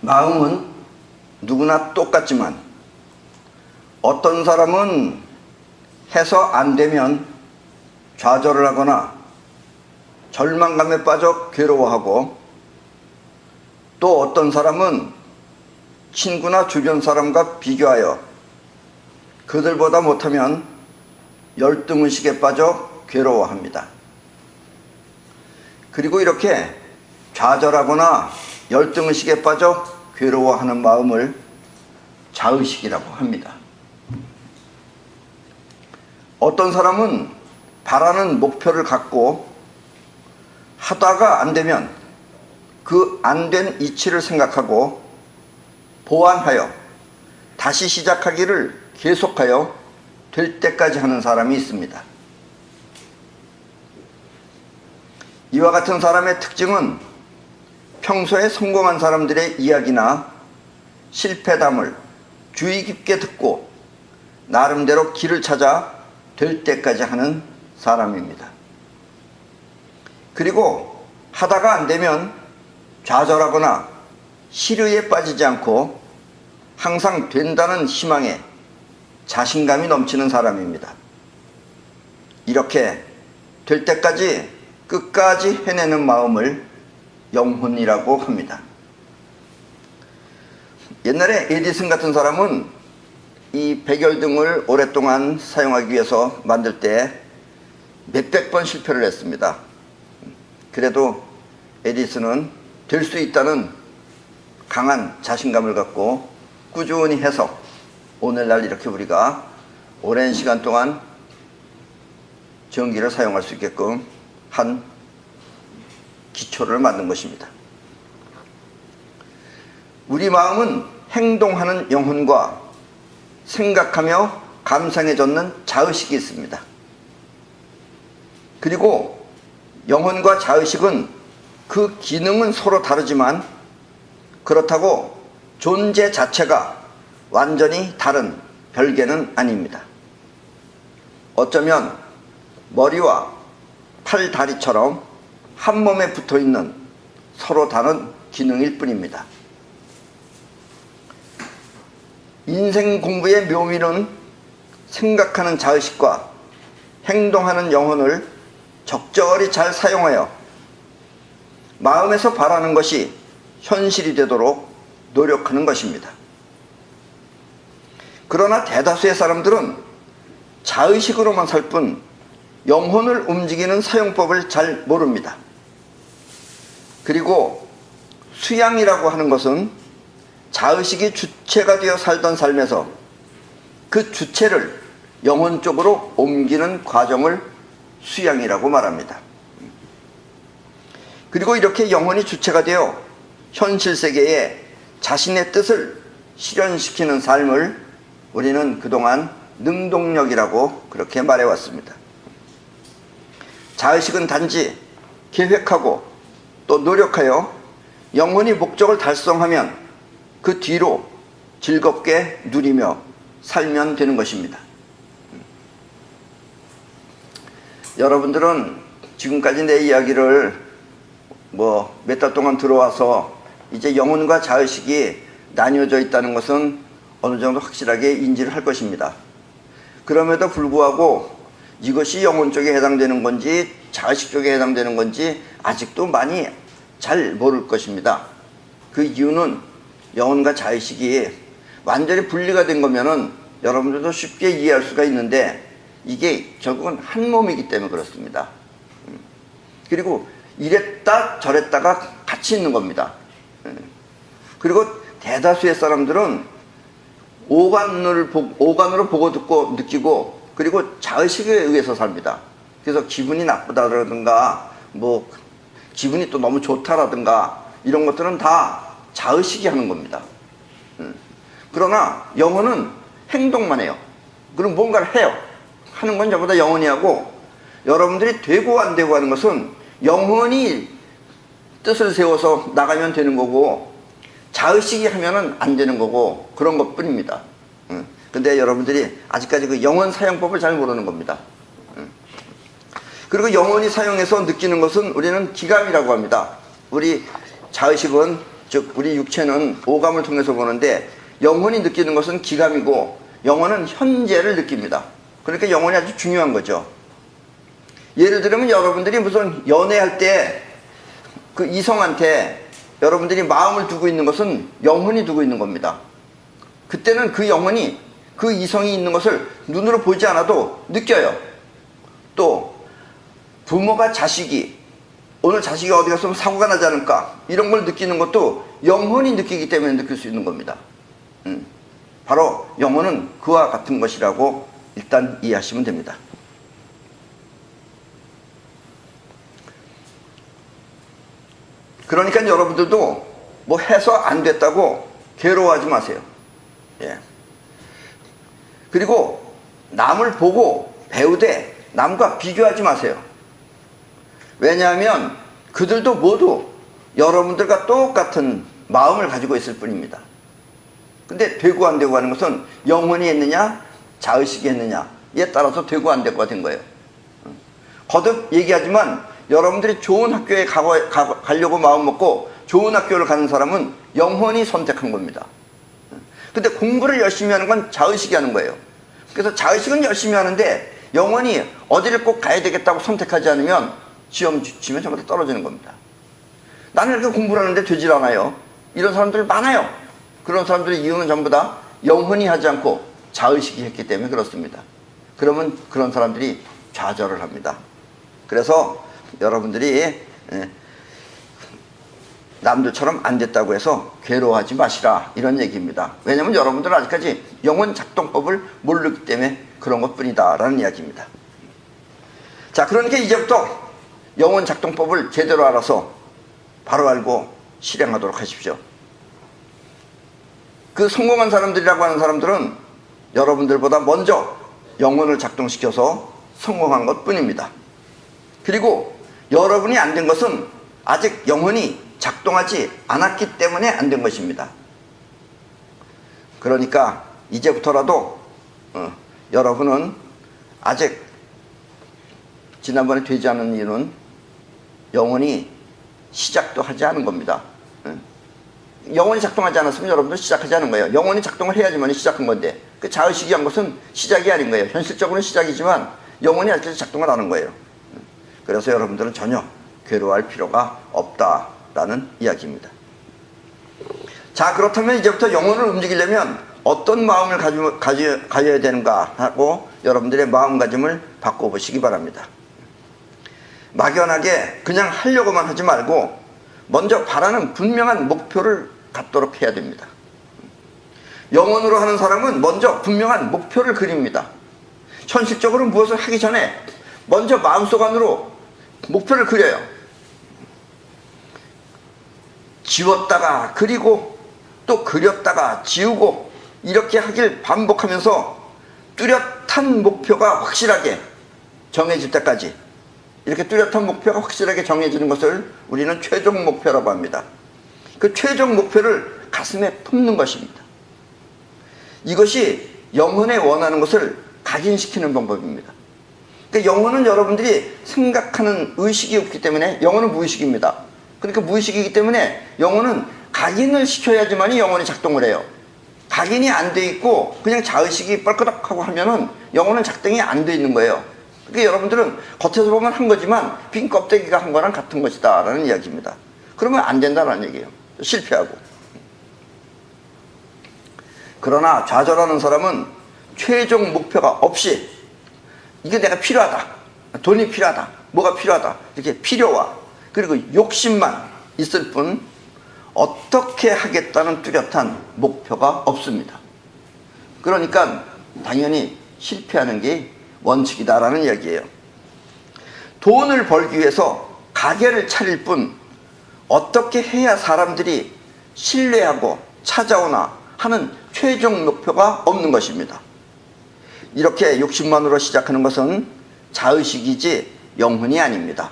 마음은 누구나 똑같지만 어떤 사람은 해서 안 되면 좌절을 하거나 절망감에 빠져 괴로워하고, 또 어떤 사람은 친구나 주변 사람과 비교하여 그들보다 못하면 열등의식에 빠져 괴로워합니다. 그리고 이렇게 좌절하거나 열등의식에 빠져 괴로워하는 마음을 자의식이라고 합니다. 어떤 사람은 바라는 목표를 갖고 하다가 안 되면 그 안 된 이치를 생각하고 보완하여 다시 시작하기를 계속하여 될 때까지 하는 사람이 있습니다. 이와 같은 사람의 특징은 평소에 성공한 사람들의 이야기나 실패담을 주의 깊게 듣고 나름대로 길을 찾아 될 때까지 하는 사람입니다. 그리고 하다가 안 되면 좌절하거나 시류에 빠지지 않고 항상 된다는 희망에 자신감이 넘치는 사람입니다. 이렇게 될 때까지 끝까지 해내는 마음을 영혼이라고 합니다. 옛날에 에디슨 같은 사람은 이 백열등을 오랫동안 사용하기 위해서 만들 때 몇백 번 실패를 했습니다. 그래도 에디슨은 될 수 있다는 강한 자신감을 갖고 꾸준히 해서 오늘날 이렇게 우리가 오랜 시간 동안 전기를 사용할 수 있게끔 한 기초를 만든 것입니다. 우리 마음은 행동하는 영혼과 생각하며 감상에 젖는 자의식이 있습니다. 그리고 영혼과 자의식은 그 기능은 서로 다르지만 그렇다고 존재 자체가 완전히 다른 별개는 아닙니다. 어쩌면 머리와 팔, 다리처럼 한 몸에 붙어 있는 서로 다른 기능일 뿐입니다. 인생 공부의 묘미는 생각하는 자의식과 행동하는 영혼을 적절히 잘 사용하여 마음에서 바라는 것이 현실이 되도록 노력하는 것입니다. 그러나 대다수의 사람들은 자의식으로만 살 뿐 영혼을 움직이는 사용법을 잘 모릅니다. 그리고 수양이라고 하는 것은 자의식이 주체가 되어 살던 삶에서 그 주체를 영혼 쪽으로 옮기는 과정을 수양이라고 말합니다. 그리고 이렇게 영혼이 주체가 되어 현실 세계에 자신의 뜻을 실현시키는 삶을 우리는 그동안 능동력이라고 그렇게 말해왔습니다. 자의식은 단지 계획하고 또 노력하여 영혼이 목적을 달성하면 그 뒤로 즐겁게 누리며 살면 되는 것입니다. 여러분들은 지금까지 내 이야기를 몇 달 동안 들어와서 이제 영혼과 자의식이 나뉘어져 있다는 것은 어느 정도 확실하게 인지를 할 것입니다. 그럼에도 불구하고 이것이 영혼 쪽에 해당되는 건지 자의식 쪽에 해당되는 건지 아직도 많이 잘 모를 것입니다. 그 이유는 영혼과 자의식이 완전히 분리가 된 거면은 여러분들도 쉽게 이해할 수가 있는데 이게 결국은 한 몸이기 때문에 그렇습니다. 그리고 이랬다 저랬다가 같이 있는 겁니다. 그리고 대다수의 사람들은 오감으로 보고 듣고 느끼고 그리고 자의식에 의해서 삽니다. 그래서 기분이 나쁘다라든가 기분이 또 너무 좋다라든가 이런 것들은 다 자의식이 하는 겁니다. 그러나 영혼은 행동만 해요. 그럼 뭔가를 해요. 하는 건 전부 다 영혼이 하고, 여러분들이 되고 안 되고 하는 것은 영혼이 뜻을 세워서 나가면 되는 거고 자의식이 하면은 안 되는 거고 그런 것 뿐입니다. 근데 여러분들이 아직까지 그 영혼 사용법을 잘 모르는 겁니다. 그리고 영혼이 사용해서 느끼는 것은 우리는 기감이라고 합니다. 우리 자의식은 즉 우리 육체는 오감을 통해서 보는데 영혼이 느끼는 것은 기감이고 영혼은 현재를 느낍니다. 그러니까 영혼이 아주 중요한 거죠. 예를 들면 여러분들이 무슨 연애할 때 그 이성한테 여러분들이 마음을 두고 있는 것은 영혼이 두고 있는 겁니다. 그때는 그 영혼이 그 이성이 있는 것을 눈으로 보지 않아도 느껴요. 또 부모가 자식이 오늘 자식이 어디 갔으면 사고가 나지 않을까 이런 걸 느끼는 것도 영혼이 느끼기 때문에 느낄 수 있는 겁니다. 바로 영혼은 그와 같은 것이라고 일단 이해하시면 됩니다. 그러니까 여러분들도 뭐 해서 안 됐다고 괴로워하지 마세요. 예. 그리고 남을 보고 배우되 남과 비교하지 마세요. 왜냐하면 그들도 모두 여러분들과 똑같은 마음을 가지고 있을 뿐입니다. 근데 되고 안 되고 하는 것은 영혼이 했느냐 자의식이 했느냐에 따라서 되고 안 되고가 된 거예요. 거듭 얘기하지만 여러분들이 좋은 학교에 가려고 마음 먹고 좋은 학교를 가는 사람은 영혼이 선택한 겁니다. 근데 공부를 열심히 하는 건 자의식이 하는 거예요. 그래서 자의식은 열심히 하는데 영혼이 어디를 꼭 가야 되겠다고 선택하지 않으면 시험 치면 전부 다 떨어지는 겁니다. 나는 이렇게 공부를 하는데 되질 않아요. 이런 사람들 많아요. 그런 사람들의 이유는 전부 다 영혼이 하지 않고 자의식이 했기 때문에 그렇습니다. 그러면 그런 사람들이 좌절을 합니다. 그래서 여러분들이 남들처럼 안 됐다고 해서 괴로워하지 마시라 이런 얘기입니다. 왜냐하면 여러분들은 아직까지 영혼 작동법을 모르기 때문에 그런 것뿐이다 라는 이야기입니다. 자, 그러니까 이제부터 영혼 작동법을 제대로 알아서 바로 알고 실행하도록 하십시오. 그 성공한 사람들이라고 하는 사람들은 여러분들보다 먼저 영혼을 작동시켜서 성공한 것 뿐입니다. 그리고 여러분이 안 된 것은 아직 영혼이 작동하지 않았기 때문에 안 된 것입니다. 그러니까 이제부터라도 여러분은 아직 지난번에 되지 않은 이유는 영혼이 시작도 하지 않은 겁니다. 영혼이 작동하지 않았으면 여러분들 시작하지 않은 거예요. 영혼이 작동을 해야지만 시작한 건데 그 자의식이 한 것은 시작이 아닌 거예요. 현실적으로는 시작이지만 영혼이 아직까지 작동을 하는 거예요. 그래서 여러분들은 전혀 괴로워할 필요가 없다라는 이야기입니다. 자, 그렇다면 이제부터 영혼을 움직이려면 어떤 마음을 가져야 되는가 하고 여러분들의 마음가짐을 바꿔보시기 바랍니다. 막연하게 그냥 하려고만 하지 말고 먼저 바라는 분명한 목표를 갖도록 해야 됩니다. 영혼으로 하는 사람은 먼저 분명한 목표를 그립니다. 현실적으로 무엇을 하기 전에 먼저 마음속 안으로 목표를 그려요. 지웠다가 그리고 또 그렸다가 지우고 이렇게 하길 반복하면서 뚜렷한 목표가 확실하게 정해질 때까지, 이렇게 뚜렷한 목표가 확실하게 정해지는 것을 우리는 최종 목표라고 합니다. 그 최종 목표를 가슴에 품는 것입니다. 이것이 영혼에 원하는 것을 각인시키는 방법입니다. 그러니까 영혼은 여러분들이 생각하는 의식이 없기 때문에 영혼은 무의식입니다. 그러니까 무의식이기 때문에 영혼은 각인을 시켜야지만이 영혼이 작동을 해요. 각인이 안 돼 있고 그냥 자의식이 뻘끄덕하고 하면은 영혼은 작동이 안 돼 있는 거예요. 그러니까 여러분들은 겉에서 보면 한 거지만 빈 껍데기가 한 거랑 같은 것이다 라는 이야기입니다. 그러면 안 된다는 얘기예요. 실패하고. 그러나 좌절하는 사람은 최종 목표가 없이 이게 내가 필요하다, 돈이 필요하다, 뭐가 필요하다, 이렇게 필요와 그리고 욕심만 있을 뿐 어떻게 하겠다는 뚜렷한 목표가 없습니다. 그러니까 당연히 실패하는 게 원칙이다라는 이야기예요. 돈을 벌기 위해서 가게를 차릴 뿐 어떻게 해야 사람들이 신뢰하고 찾아오나 하는 최종 목표가 없는 것입니다. 이렇게 욕심만으로 시작하는 것은 자의식이지 영혼이 아닙니다.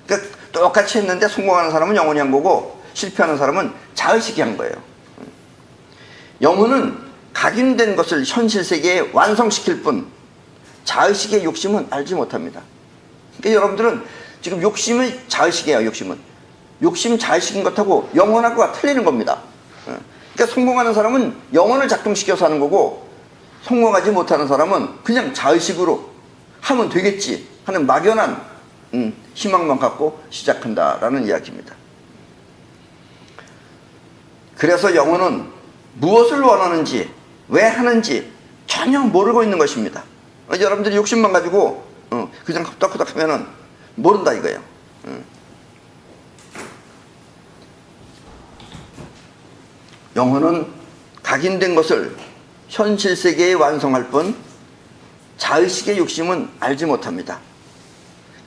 그러니까 똑같이 했는데 성공하는 사람은 영혼이 한 거고 실패하는 사람은 자의식이 한 거예요. 영혼은 각인된 것을 현실 세계에 완성시킬 뿐 자의식의 욕심은 알지 못합니다. 그러니까 여러분들은 지금 욕심은 자의식이에요. 욕심은 욕심 자의식인 것하고 영원한 것과 틀리는 겁니다. 그러니까 성공하는 사람은 영혼을 작동시켜서 하는 거고, 성공하지 못하는 사람은 그냥 자의식으로 하면 되겠지 하는 막연한 희망만 갖고 시작한다라는 이야기입니다. 그래서 영혼은 무엇을 원하는지, 왜 하는지 전혀 모르고 있는 것입니다. 여러분들이 욕심만 가지고 그냥 흡덕흡덕 하면은 모른다 이거예요. 영혼은 각인된 것을 현실 세계에 완성할 뿐 자의식의 욕심은 알지 못합니다.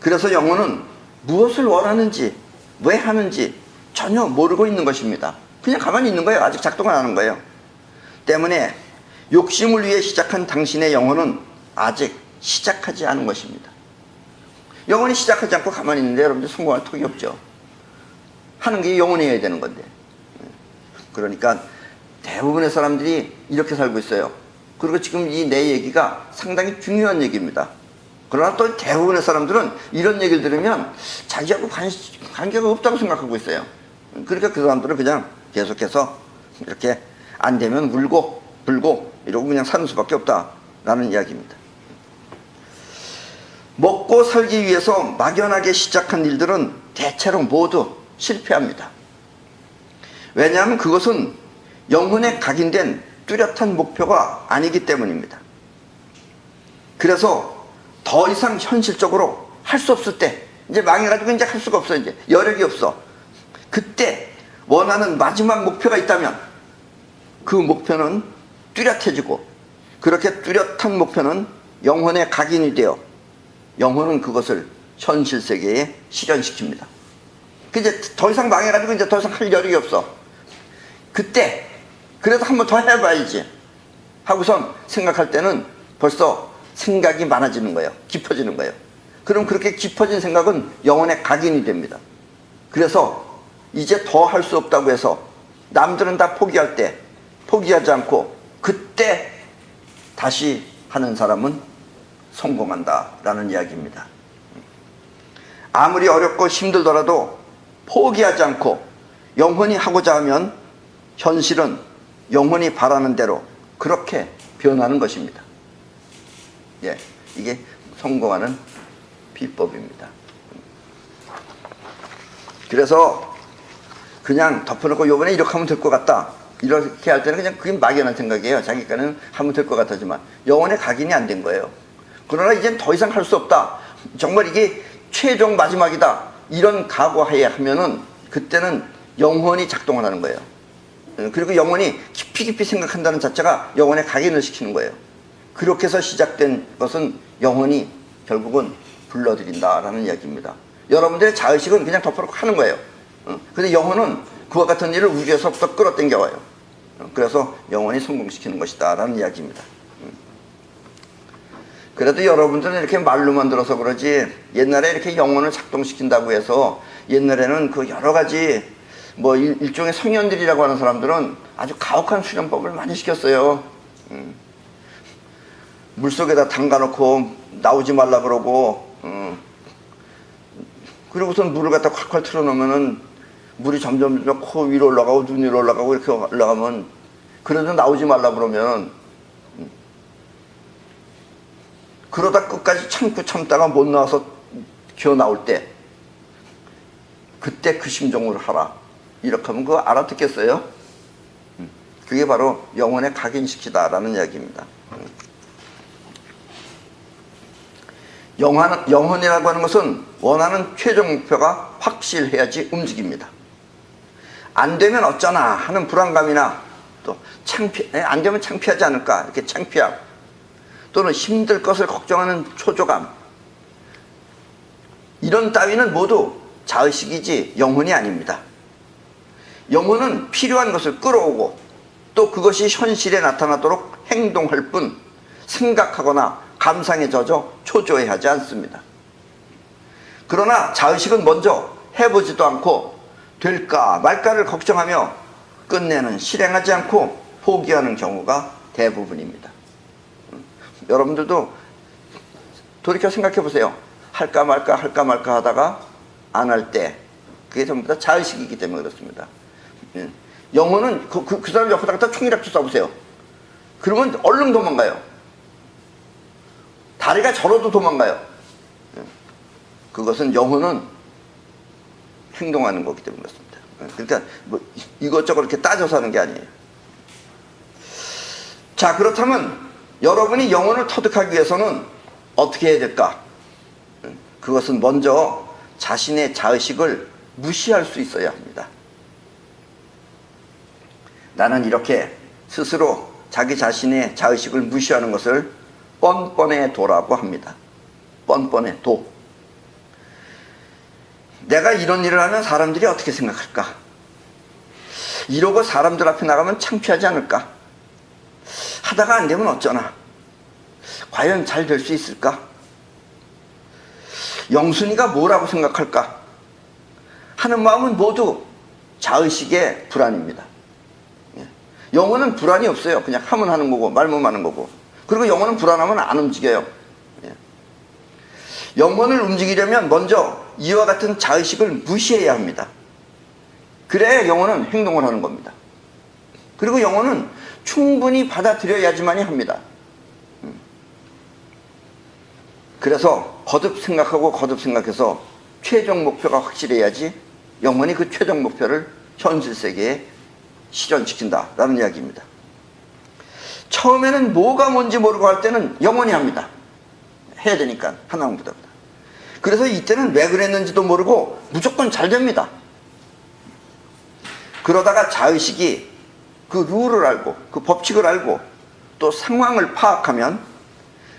그래서 영혼은 무엇을 원하는지, 왜 하는지 전혀 모르고 있는 것입니다. 그냥 가만히 있는 거예요. 아직 작동 안 하는 거예요. 때문에 욕심을 위해 시작한 당신의 영혼은 아직 시작하지 않은 것입니다. 영혼이 시작하지 않고 가만히 있는데 여러분들 성공할 턱이 없죠. 하는 게 영혼이 해야 되는 건데. 그러니까 대부분의 사람들이 이렇게 살고 있어요. 그리고 지금 이 내 얘기가 상당히 중요한 얘기입니다. 그러나 또 대부분의 사람들은 이런 얘기를 들으면 자기하고 관계가 없다고 생각하고 있어요. 그러니까 그 사람들은 그냥 계속해서 이렇게 안 되면 울고 불고 이러고 그냥 사는 수밖에 없다라는 이야기입니다. 먹고 살기 위해서 막연하게 시작한 일들은 대체로 모두 실패합니다. 왜냐하면 그것은 영혼에 각인된 뚜렷한 목표가 아니기 때문입니다. 그래서 더 이상 현실적으로 할 수 없을 때, 이제 망해가지고 이제 할 수가 없어, 이제 여력이 없어. 그때 원하는 마지막 목표가 있다면 그 목표는 뚜렷해지고, 그렇게 뚜렷한 목표는 영혼에 각인이 되어 영혼은 그것을 현실 세계에 실현시킵니다. 이제 더 이상 망해가지고 이제 더 이상 할 여력이 없어. 그때 그래도 한번 더 해봐야지 하고선 생각할 때는 벌써 생각이 많아지는 거예요. 깊어지는 거예요. 그럼 그렇게 깊어진 생각은 영혼에 각인이 됩니다. 그래서 이제 더 할 수 없다고 해서 남들은 다 포기할 때 포기하지 않고 그때 다시 하는 사람은 성공한다라는 이야기입니다. 아무리 어렵고 힘들더라도 포기하지 않고 영혼이 하고자 하면 현실은 영혼이 바라는 대로 그렇게 변하는 것입니다. 예, 이게 성공하는 비법입니다. 그래서 그냥 덮어놓고 요번에 이렇게 하면 될 것 같다, 이렇게 할 때는 그냥 그게 막연한 생각이에요. 자기가는 하면 될 것 같았지만 영혼에 각인이 안 된 거예요. 그러나 이젠 더 이상 할 수 없다, 정말 이게 최종 마지막이다, 이런 각오하에 하면은 그때는 영혼이 작동을 하는 거예요. 그리고 영혼이 깊이 생각한다는 자체가 영혼에 각인을 시키는 거예요. 그렇게 해서 시작된 것은 영혼이 결국은 불러들인다라는 이야기입니다. 여러분들의 자의식은 그냥 덮어놓고 하는 거예요. 근데 영혼은 그와 같은 일을 우주에서부터 끌어당겨와요. 그래서 영혼이 성공시키는 것이다 라는 이야기입니다. 그래도 여러분들은 이렇게 말로만 들어서 그러지, 옛날에 이렇게 영혼을 작동시킨다고 해서 옛날에는 그 여러 가지 뭐 일종의 성현들이라고 하는 사람들은 아주 가혹한 수련법을 많이 시켰어요. 물속에다 담가놓고 나오지 말라 그러고, 그리고선 물을 갖다 콸콸 틀어놓으면은 물이 점점 코 위로 올라가고 눈 위로 올라가고 이렇게 올라가면, 그래도 나오지 말라 그러면 그러다 끝까지 참고 참다가 못 나와서 기어 나올 때 그때 그 심정으로 하라, 이렇게 하면 그거 알아듣겠어요? 그게 바로 영혼에 각인시키다라는 이야기입니다. 영혼이라고 하는 것은 원하는 최종 목표가 확실해야지 움직입니다. 안 되면 어쩌나 하는 불안감이나 또 안 되면 창피하지 않을까, 이렇게 창피함, 또는 힘들 것을 걱정하는 초조감, 이런 따위는 모두 자의식이지 영혼이 아닙니다. 영혼은 필요한 것을 끌어오고 또 그것이 현실에 나타나도록 행동할 뿐 생각하거나 감상에 젖어 초조해하지 않습니다. 그러나 자의식은 먼저 해보지도 않고 될까 말까를 걱정하며 끝내는 실행하지 않고 포기하는 경우가 대부분입니다. 여러분들도 돌이켜 생각해 보세요. 할까 말까 하다가 안 할 때 그게 전부 다 자의식이기 때문에 그렇습니다. 예. 영혼은 그 사람 옆에다가 다 총이라도 쏴보세요. 그러면 얼른 도망가요. 다리가 저러도 도망가요. 예. 그것은 영혼은 행동하는 거기 때문에 그렇습니다. 예. 그러니까 뭐 이것저것 이렇게 따져서 하는 게 아니에요. 자, 그렇다면 여러분이 영혼을 터득하기 위해서는 어떻게 해야 될까? 예. 그것은 먼저 자신의 자의식을 무시할 수 있어야 합니다. 나는 이렇게 스스로 자기 자신의 자의식을 무시하는 것을 뻔뻔의 도라고 합니다. 뻔뻔의 도. 내가 이런 일을 하면 사람들이 어떻게 생각할까? 이러고 사람들 앞에 나가면 창피하지 않을까? 하다가 안 되면 어쩌나? 과연 잘 될 수 있을까? 영순이가 뭐라고 생각할까? 하는 마음은 모두 자의식의 불안입니다. 영혼은 불안이 없어요. 그냥 하면 하는 거고 말면 하는 거고. 그리고 영혼은 불안하면 안 움직여요. 영혼을 움직이려면 먼저 이와 같은 자의식을 무시해야 합니다. 그래야 영혼은 행동을 하는 겁니다. 그리고 영혼은 충분히 받아들여야지만이 합니다. 그래서 거듭 생각하고 거듭 생각해서 최종 목표가 확실해야지 영혼이 그 최종 목표를 현실 세계에 실현시킨다라는 이야기입니다. 처음에는 뭐가 뭔지 모르고 할 때는 영원히 합니다. 해야 되니까 하나님보다. 그래서 이때는 왜 그랬는지도 모르고 무조건 잘 됩니다. 그러다가 자의식이 그 룰을 알고 그 법칙을 알고 또 상황을 파악하면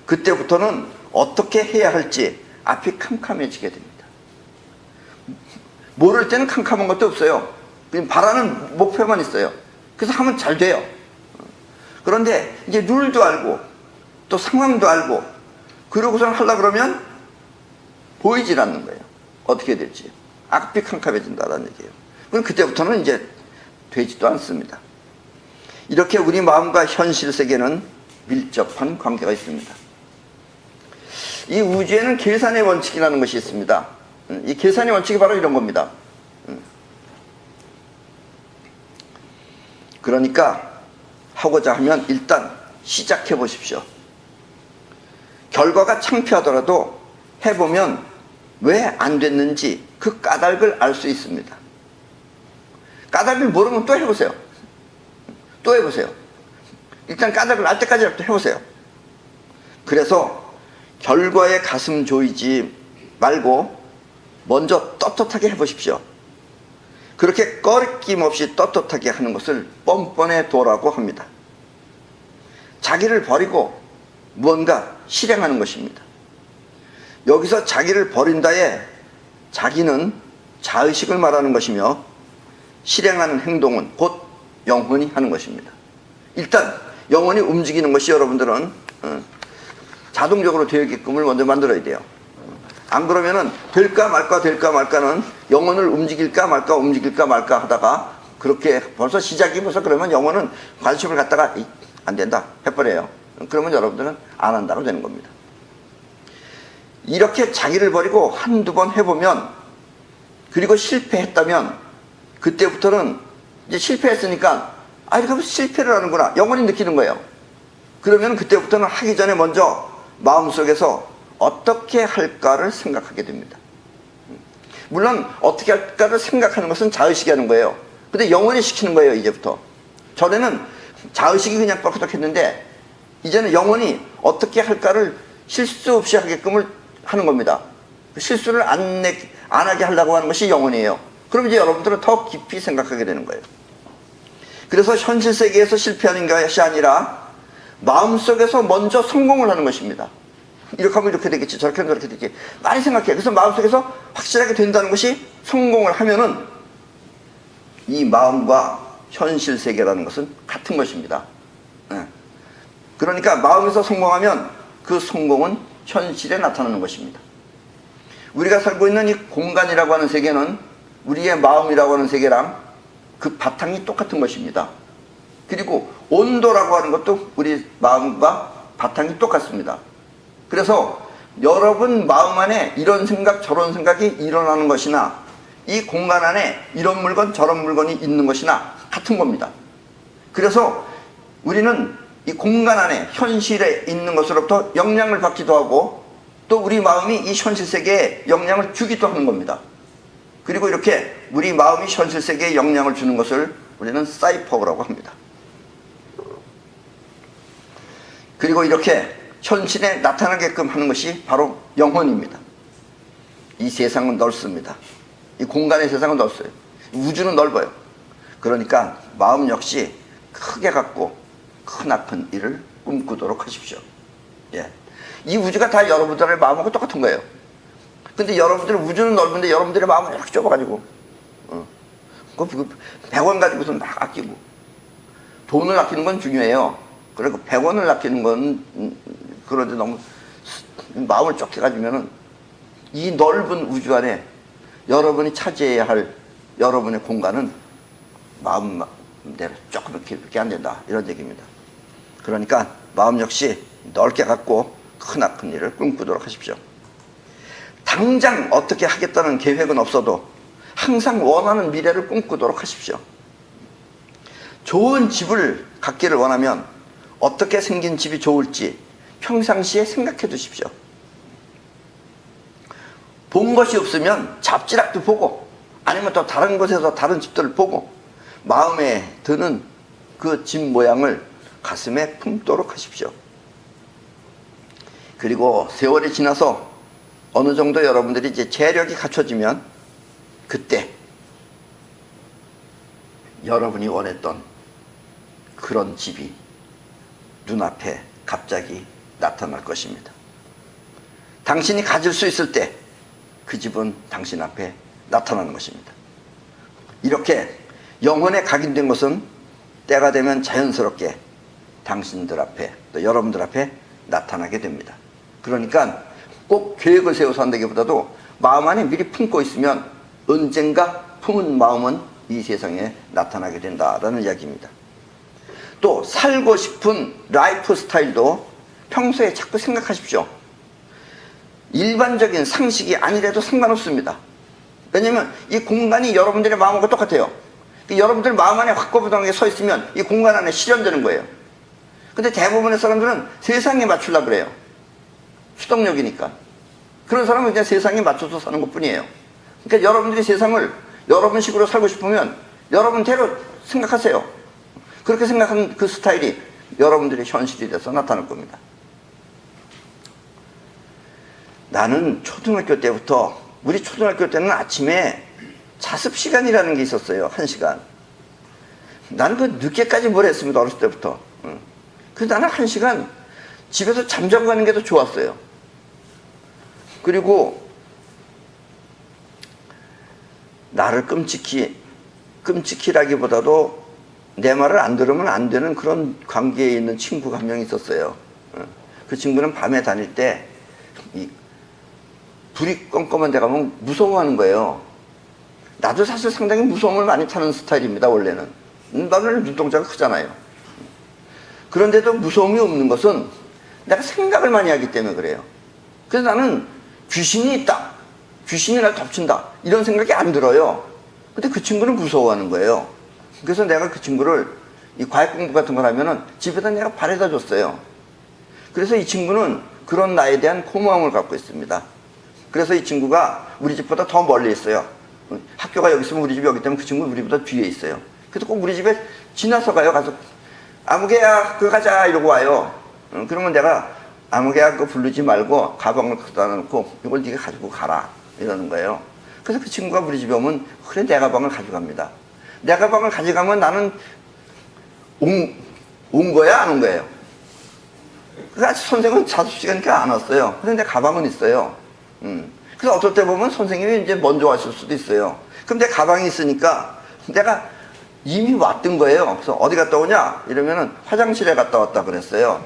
그때부터는 어떻게 해야 할지 앞이 캄캄해지게 됩니다. 모를 때는 캄캄한 것도 없어요. 그냥 바라는 목표만 있어요. 그래서 하면 잘 돼요. 그런데 이제 룰도 알고 또 상황도 알고 그러고선 하려고 그러면 보이질 않는 거예요. 어떻게 될지. 앞이 캄캄해진다는 얘기예요. 그럼 그때부터는 이제 되지도 않습니다. 이렇게 우리 마음과 현실 세계는 밀접한 관계가 있습니다. 이 우주에는 계산의 원칙이라는 것이 있습니다. 이 계산의 원칙이 바로 이런 겁니다. 그러니까 하고자 하면 일단 시작해 보십시오. 결과가 창피하더라도 해보면 왜 안 됐는지 그 까닭을 알 수 있습니다. 까닭을 모르면 또 해보세요. 또 해보세요. 일단 까닭을 알 때까지 해보세요. 그래서 결과에 가슴 조이지 말고 먼저 떳떳하게 해보십시오. 그렇게 꺼리낌없이 떳떳하게 하는 것을 뻔뻔의 도라고 합니다. 자기를 버리고 무언가 실행하는 것입니다. 여기서 자기를 버린다에 자기는 자의식을 말하는 것이며 실행하는 행동은 곧 영혼이 하는 것입니다. 일단 영혼이 움직이는 것이 여러분들은 자동적으로 되게끔을 먼저 만들어야 돼요. 안 그러면은 될까 말까 될까 말까는 영혼을 움직일까 말까 하다가 그렇게 벌써 시작이 벌써 그러면 영혼은 관심을 갖다가 안 된다 해버려요. 그러면 여러분들은 안 한다고 되는 겁니다. 이렇게 자기를 버리고 한두 번 해보면 그리고 실패했다면 그때부터는 이제 실패했으니까 이렇게 하면 실패를 하는구나 영혼이 느끼는 거예요. 그러면 그때부터는 하기 전에 먼저 마음속에서 어떻게 할까를 생각하게 됩니다. 물론 어떻게 할까를 생각하는 것은 자의식이 하는 거예요. 근데 영혼이 시키는 거예요. 이제부터. 전에는 자의식이 그냥 뻑뻑 했는데 이제는 영혼이 어떻게 할까를 실수 없이 하게끔을 하는 겁니다. 실수를 안 하게 하려고 하는 것이 영혼이에요. 그럼 이제 여러분들은 더 깊이 생각하게 되는 거예요. 그래서 현실 세계에서 실패하는 것이 아니라 마음속에서 먼저 성공을 하는 것입니다. 이렇게 하면 이렇게 되겠지, 저렇게 하면 저렇게 되겠지. 많이 생각해. 그래서 마음속에서 확실하게 된다는 것이 성공을 하면은 이 마음과 현실 세계라는 것은 같은 것입니다. 그러니까 마음에서 성공하면 그 성공은 현실에 나타나는 것입니다. 우리가 살고 있는 이 공간이라고 하는 세계는 우리의 마음이라고 하는 세계랑 그 바탕이 똑같은 것입니다. 그리고 온도라고 하는 것도 우리 마음과 바탕이 똑같습니다. 그래서 여러분 마음 안에 이런 생각 저런 생각이 일어나는 것이나 이 공간 안에 이런 물건 저런 물건이 있는 것이나 같은 겁니다. 그래서 우리는 이 공간 안에 현실에 있는 것으로부터 영향을 받기도 하고 또 우리 마음이 이 현실 세계에 영향을 주기도 하는 겁니다. 그리고 이렇게 우리 마음이 현실 세계에 영향을 주는 것을 우리는 사이퍼라고 합니다. 그리고 이렇게 현실에 나타나게끔 하는 것이 바로 영혼입니다. 이 세상은 넓습니다. 이 공간의 세상은 넓어요. 우주는 넓어요. 그러니까 마음 역시 크게 갖고 크나큰 일을 꿈꾸도록 하십시오. 예. 이 우주가 다 여러분들의 마음하고 똑같은 거예요. 근데 여러분들 우주는 넓은데 여러분들의 마음은 이렇게 좁아가지고 100원 가지고서 막 아끼고 돈을 아끼는 건 중요해요. 그리고 100원을 아끼는 건 그런데 너무 마음을 좁게 가지면은 이 넓은 우주 안에 여러분이 차지해야 할 여러분의 공간은 마음대로 조금 이렇게 안 된다 이런 얘기입니다. 그러니까 마음 역시 넓게 갖고 크나큰 일을 꿈꾸도록 하십시오. 당장 어떻게 하겠다는 계획은 없어도 항상 원하는 미래를 꿈꾸도록 하십시오. 좋은 집을 갖기를 원하면 어떻게 생긴 집이 좋을지 평상시에 생각해 두십시오. 본 것이 없으면 잡지락도 보고 아니면 또 다른 곳에서 다른 집들을 보고 마음에 드는 그 집 모양을 가슴에 품도록 하십시오. 그리고 세월이 지나서 어느 정도 여러분들이 이제 재력이 갖춰지면 그때 여러분이 원했던 그런 집이 눈앞에 갑자기 나타날 것입니다. 당신이 가질 수 있을 때 그 집은 당신 앞에 나타나는 것입니다. 이렇게 영혼에 각인된 것은 때가 되면 자연스럽게 당신들 앞에 또 여러분들 앞에 나타나게 됩니다. 그러니까 꼭 계획을 세워서 한다기보다도 마음 안에 미리 품고 있으면 언젠가 품은 마음은 이 세상에 나타나게 된다라는 이야기입니다. 또 살고 싶은 라이프 스타일도 평소에 자꾸 생각하십시오. 일반적인 상식이 아니라도 상관없습니다. 왜냐하면 이 공간이 여러분들의 마음과 똑같아요. 여러분들 마음 안에 확고부동하게 서 있으면 이 공간 안에 실현되는 거예요. 근데 대부분의 사람들은 세상에 맞추려고 그래요. 수동력이니까. 그런 사람은 그냥 세상에 맞춰서 사는 것 뿐이에요. 그러니까 여러분들이 세상을 여러분식으로 살고 싶으면 여러분대로 생각하세요. 그렇게 생각하는 그 스타일이 여러분들의 현실이 돼서 나타날 겁니다. 나는 초등학교 때부터, 우리 초등학교 때는 아침에 자습 시간이라는 게 있었어요. 1시간. 나는 그 늦게까지 뭘 했습니다. 어렸을 때부터. 그래서 나는 1시간 집에서 잠자고 가는 게 더 좋았어요. 그리고 나를 끔찍히라기보다도 내 말을 안 들으면 안 되는 그런 관계에 있는 친구가 한 명 있었어요. 그 친구는 밤에 다닐 때 불이 껌껌한 데 가면 무서워하는 거예요. 나도 사실 상당히 무서움을 많이 타는 스타일입니다. 원래는. 나는 눈동자가 크잖아요. 그런데도 무서움이 없는 것은 내가 생각을 많이 하기 때문에 그래요. 그래서 나는 귀신이 있다, 귀신이 날 덮친다, 이런 생각이 안 들어요. 근데 그 친구는 무서워하는 거예요. 그래서 내가 그 친구를 이 과학 공부 같은 걸 하면은 집에다 내가 바래다 줬어요. 그래서 이 친구는 그런 나에 대한 고마움을 갖고 있습니다. 그래서 이 친구가 우리 집보다 더 멀리 있어요. 학교가 여기 있으면 우리 집이 여기 때문에 그 친구는 우리보다 뒤에 있어요. 그래서 꼭 우리 집에 지나서 가요. 가서 아무개야 그거 가자 이러고 와요. 그러면 내가 아무개야 그거 부르지 말고 가방을 갖다 놓고 이걸 네가 가지고 가라 이러는 거예요. 그래서 그 친구가 우리 집에 오면 그래 내 가방을 가져갑니다. 내 가방을 가져가면 나는 온 거야 안 온 거예요? 그래서 선생님은 자습시간이니까 안 왔어요. 근데 내 가방은 있어요. 그래서 어떨 때 보면 선생님이 이제 먼저 왔을 수도 있어요. 그럼 내 가방이 있으니까 내가 이미 왔던 거예요. 그래서 어디 갔다 오냐? 이러면은 화장실에 갔다 왔다 그랬어요.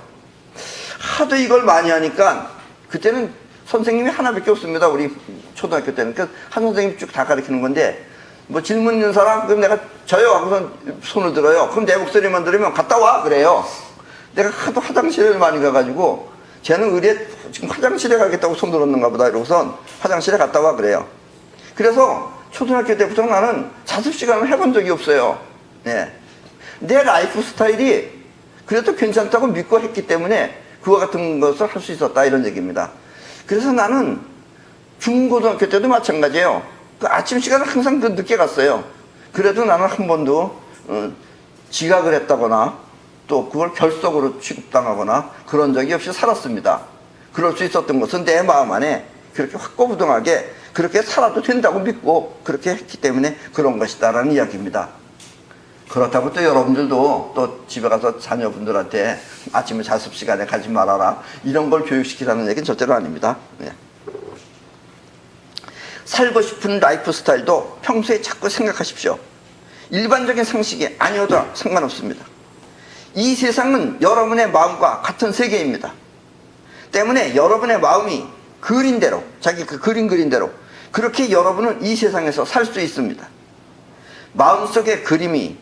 하도 이걸 많이 하니까 그때는 선생님이 하나밖에 없습니다. 우리 초등학교 때는. 그래서 한 선생님이 쭉 다 가르치는 건데 뭐 질문 있는 사람? 그럼 내가 저요 하고서 손을 들어요. 그럼 내 목소리만 들으면 갔다 와 그래요. 내가 하도 화장실을 많이 가가지고 쟤는 의뢰 지금 화장실에 가겠다고 손 들었는가 보다 이러고선 화장실에 갔다 와 그래요. 그래서 초등학교 때부터 나는 자습 시간을 해본 적이 없어요. 네. 내 라이프 스타일이 그래도 괜찮다고 믿고 했기 때문에 그와 같은 것을 할 수 있었다, 이런 얘기입니다. 그래서 나는 중고등학교 때도 마찬가지예요. 그 아침 시간을 항상 그 늦게 갔어요. 그래도 나는 한 번도 지각을 했다거나 또 그걸 결석으로 취급당하거나 그런 적이 없이 살았습니다. 그럴 수 있었던 것은 내 마음 안에 그렇게 확고부동하게 그렇게 살아도 된다고 믿고 그렇게 했기 때문에 그런 것이다라는 이야기입니다. 그렇다고 또 여러분들도 또 집에 가서 자녀분들한테 아침에 자습 시간에 가지 말아라, 이런 걸 교육시키라는 얘기는 절대로 아닙니다. 네. 살고 싶은 라이프 스타일도 평소에 자꾸 생각하십시오. 일반적인 상식이 아니어도 상관없습니다. 이 세상은 여러분의 마음과 같은 세계입니다. 때문에 여러분의 마음이 그린 대로, 자기 그 그린 대로 그렇게 여러분은 이 세상에서 살 수 있습니다. 마음속의 그림이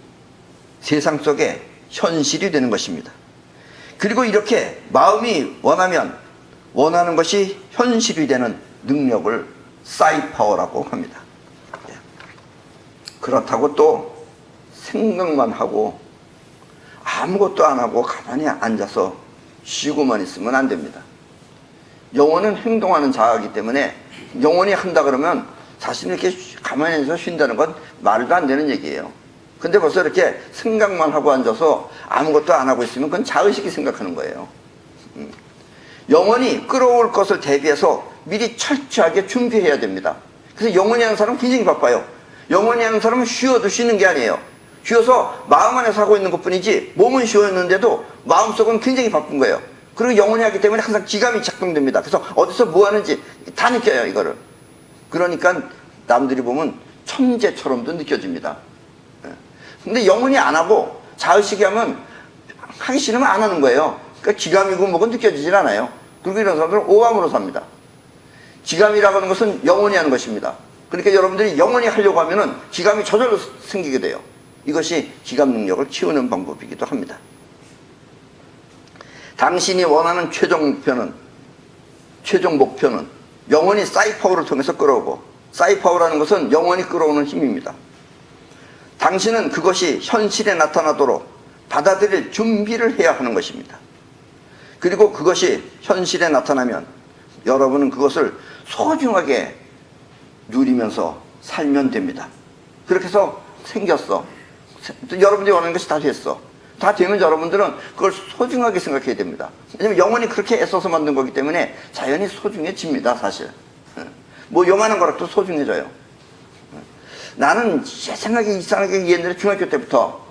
세상 속에 현실이 되는 것입니다. 그리고 이렇게 마음이 원하면 원하는 것이 현실이 되는 능력을 사이파워라고 합니다. 그렇다고 또 생각만 하고 아무것도 안 하고 가만히 앉아서 쉬고만 있으면 안 됩니다. 영혼은 행동하는 자이기 때문에 영혼이 한다 그러면 사실 이렇게 가만히 앉아서 쉰다는 건 말도 안 되는 얘기예요. 근데 벌써 이렇게 생각만 하고 앉아서 아무것도 안 하고 있으면 그건 자의식이 생각하는 거예요. 영혼이 끌어올 것을 대비해서 미리 철저하게 준비해야 됩니다. 그래서 영혼이 하는 사람은 굉장히 바빠요. 영혼이 하는 사람은 쉬어도 쉬는 게 아니에요. 쉬어서 마음 안에서 하고 있는 것뿐이지 몸은 쉬었는데도 마음속은 굉장히 바쁜 거예요. 그리고 영혼이 하기 때문에 항상 기감이 작동됩니다. 그래서 어디서 뭐 하는지 다 느껴요, 이거를. 그러니까 남들이 보면 천재처럼도 느껴집니다. 근데 영혼이 안 하고 자의식이 하면 하기 싫으면 안 하는 거예요. 그러니까 기감이고 뭐고 느껴지질 않아요. 그리고 이런 사람들은 오감으로 삽니다. 기감이라고 하는 것은 영혼이 하는 것입니다. 그러니까 여러분들이 영혼이 하려고 하면은 기감이 저절로 생기게 돼요. 이것이 기감 능력을 키우는 방법이기도 합니다. 당신이 원하는 최종 목표는 영혼이 사이파워를 통해서 끌어오고, 사이파워라는 것은 영혼이 끌어오는 힘입니다. 당신은 그것이 현실에 나타나도록 받아들일 준비를 해야 하는 것입니다. 그리고 그것이 현실에 나타나면 여러분은 그것을 소중하게 누리면서 살면 됩니다. 그렇게 해서 생겼어. 여러분들이 원하는 것이 다 됐어. 다 되면 여러분들은 그걸 소중하게 생각해야 됩니다. 왜냐면 영혼이 그렇게 애써서 만든 거기 때문에 자연히 소중해집니다, 사실. 뭐 요만한 거라도 소중해져요. 나는 이상하게 옛날에 중학교 때부터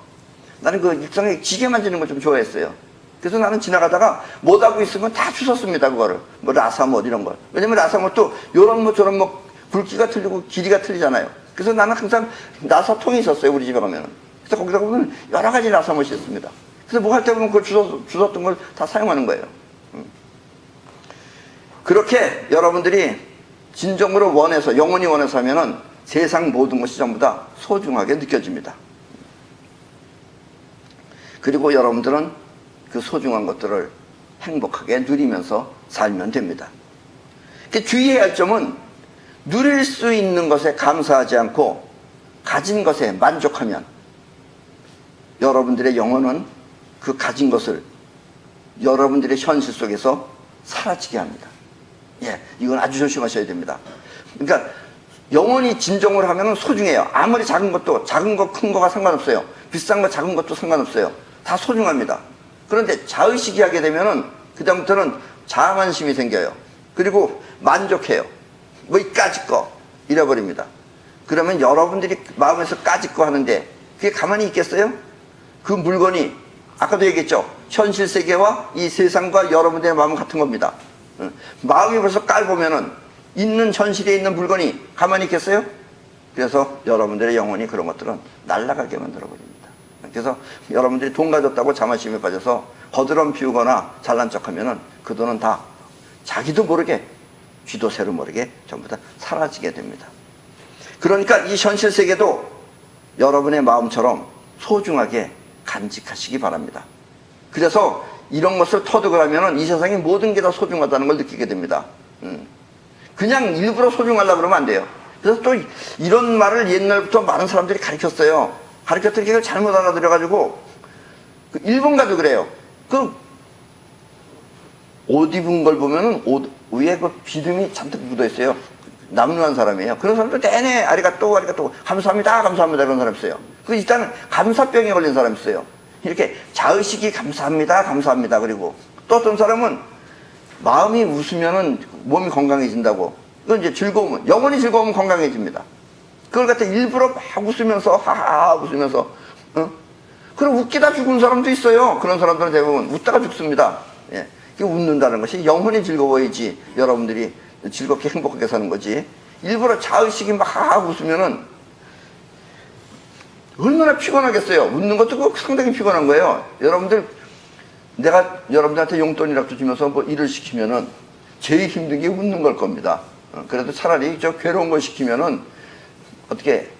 나는 그 이상하게 기계 만지는 걸 좀 좋아했어요. 그래서 나는 지나가다가 못하고 있으면 다 주웠습니다, 그거를. 뭐 라사못 이런 걸. 왜냐면 라사못도 요런 뭐 저런 뭐 굵기가 틀리고 길이가 틀리잖아요. 그래서 나는 항상 라사통이 있었어요, 우리 집에 가면은. 그래서 거기다 보면 여러 가지 라사못이 있습니다. 그래서 뭐 할 때 보면 그걸 주웠던 걸 다 사용하는 거예요. 그렇게 여러분들이 진정으로 원해서, 영원히 원해서 하면은 세상 모든 것이 전부 다 소중하게 느껴집니다. 그리고 여러분들은 그 소중한 것들을 행복하게 누리면서 살면 됩니다. 주의해야 할 점은 누릴 수 있는 것에 감사하지 않고 가진 것에 만족하면 여러분들의 영혼은 그 가진 것을 여러분들의 현실 속에서 사라지게 합니다. 예, 이건 아주 조심하셔야 됩니다. 그러니까 영혼이 진정을 하면 소중해요. 아무리 작은 것도, 작은 거 큰 거가 상관없어요. 비싼 거 작은 것도 상관없어요. 다 소중합니다. 그런데 자의식이 하게 되면은 그다음부터는 자만심이 생겨요. 그리고 만족해요. 뭐 이 까짓 거 잃어버립니다. 그러면 여러분들이 마음에서 까짓 거 하는데 그게 가만히 있겠어요? 그 물건이 아까도 얘기했죠. 현실 세계와 이 세상과 여러분들의 마음은 같은 겁니다. 마음이 벌써 깔보면은 있는 현실에 있는 물건이 가만히 있겠어요? 그래서 여러분들의 영혼이 그런 것들은 날아가게 만들어버립니다. 그래서 여러분들이 돈 가졌다고 자만심에 빠져서 거드럼 피우거나 잘난 척하면은 그 돈은 다 자기도 모르게, 쥐도 새로 모르게 전부 다 사라지게 됩니다. 그러니까 이 현실 세계도 여러분의 마음처럼 소중하게 간직하시기 바랍니다. 그래서 이런 것을 터득을 하면은 이 세상의 모든 게 다 소중하다는 걸 느끼게 됩니다. 그냥 일부러 소중하려고 그러면 안 돼요. 그래서 또 이런 말을 옛날부터 많은 사람들이 가르쳤어요. 가르쳤더니 그걸 잘못 알아들여가지고, 그 일본 가도 그래요. 그 옷 입은 걸 보면은 옷 위에 그 비듬이 잔뜩 묻어 있어요. 남루한 사람이에요. 그런 사람도 내내 아리가또, 아리가또, 감사합니다, 감사합니다, 그런 사람 있어요. 그 일단 감사병에 걸린 사람 있어요. 이렇게 자의식이 감사합니다, 감사합니다. 그리고 또 어떤 사람은 마음이 웃으면은 몸이 건강해진다고. 그건 이제 즐거우면, 영원히 즐거우면 건강해집니다. 그걸 갖다 일부러 막 웃으면서, 하하, 웃으면서, 그럼 웃기다 죽은 사람도 있어요. 그런 사람들은 대부분 웃다가 죽습니다. 예. 웃는다는 것이 영혼이 즐거워야지 여러분들이 즐겁게 행복하게 사는 거지. 일부러 자의식이 막 하하 웃으면은 얼마나 피곤하겠어요. 웃는 것도 상당히 피곤한 거예요. 여러분들, 내가 여러분들한테 용돈이라도 주면서 뭐 일을 시키면은 제일 힘든 게 웃는 걸 겁니다. 그래도 차라리 저 괴로운 걸 시키면은 어떻게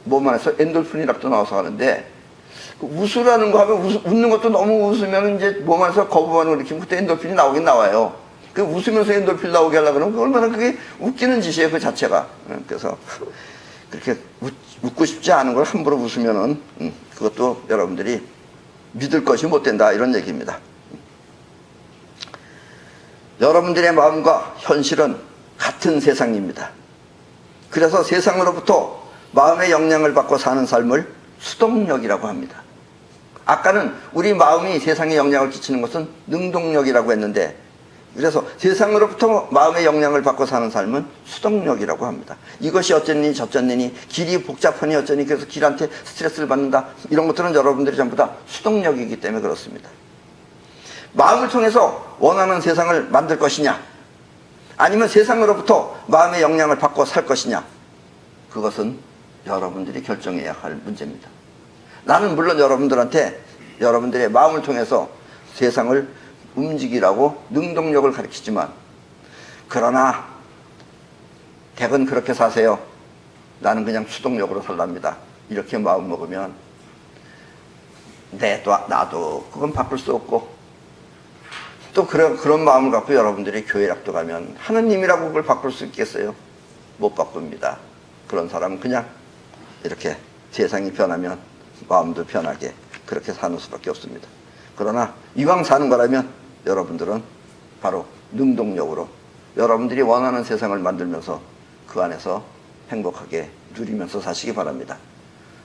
몸 안에서 엔돌핀이라도 나와서 하는데, 웃으라는 거 하면 웃는 것도 너무 웃으면 이제 몸 안에서 거부 반응을 일으키면 그때 엔돌핀이 나오긴 나와요. 그 웃으면서 엔돌핀 나오게 하려고 그러면 얼마나 그게 웃기는 짓이에요, 그 자체가. 그래서 그렇게 웃고 싶지 않은 걸 함부로 웃으면은 그것도 여러분들이 믿을 것이 못 된다, 이런 얘기입니다. 여러분들의 마음과 현실은 같은 세상입니다. 그래서 세상으로부터 마음의 영향을 받고 사는 삶을 수동력이라고 합니다. 아까는 우리 마음이 세상에 영향을 끼치는 것은 능동력이라고 했는데, 그래서 세상으로부터 마음의 영향을 받고 사는 삶은 수동력이라고 합니다. 이것이 어쩌니 저쩌니, 길이 복잡하니 어쩌니, 그래서 길한테 스트레스를 받는다, 이런 것들은 여러분들이 전부 다 수동력이기 때문에 그렇습니다. 마음을 통해서 원하는 세상을 만들 것이냐, 아니면 세상으로부터 마음의 영향을 받고 살 것이냐, 그것은 여러분들이 결정해야 할 문제입니다. 나는 물론 여러분들한테 여러분들의 마음을 통해서 세상을 움직이라고 능동력을 가르치지만, 그러나 대건 그렇게 사세요, 나는 그냥 수동력으로 살랍니다, 이렇게 마음 먹으면 나도 그건 바꿀 수 없고, 또 그런 마음을 갖고 여러분들이 교회락도 가면 하느님이라고 그걸 바꿀 수 있겠어요? 못 바꿉니다. 그런 사람은 그냥 이렇게 세상이 변하면 마음도 변하게 그렇게 사는 수밖에 없습니다. 그러나 이왕 사는 거라면 여러분들은 바로 능동력으로 여러분들이 원하는 세상을 만들면서 그 안에서 행복하게 누리면서 사시기 바랍니다.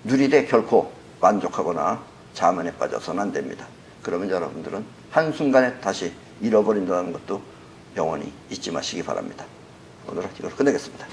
누리되 결코 만족하거나 자만에 빠져서는 안 됩니다. 그러면 여러분들은 한순간에 다시 잃어버린다는 것도 영원히 잊지 마시기 바랍니다. 오늘은 이걸 끝내겠습니다.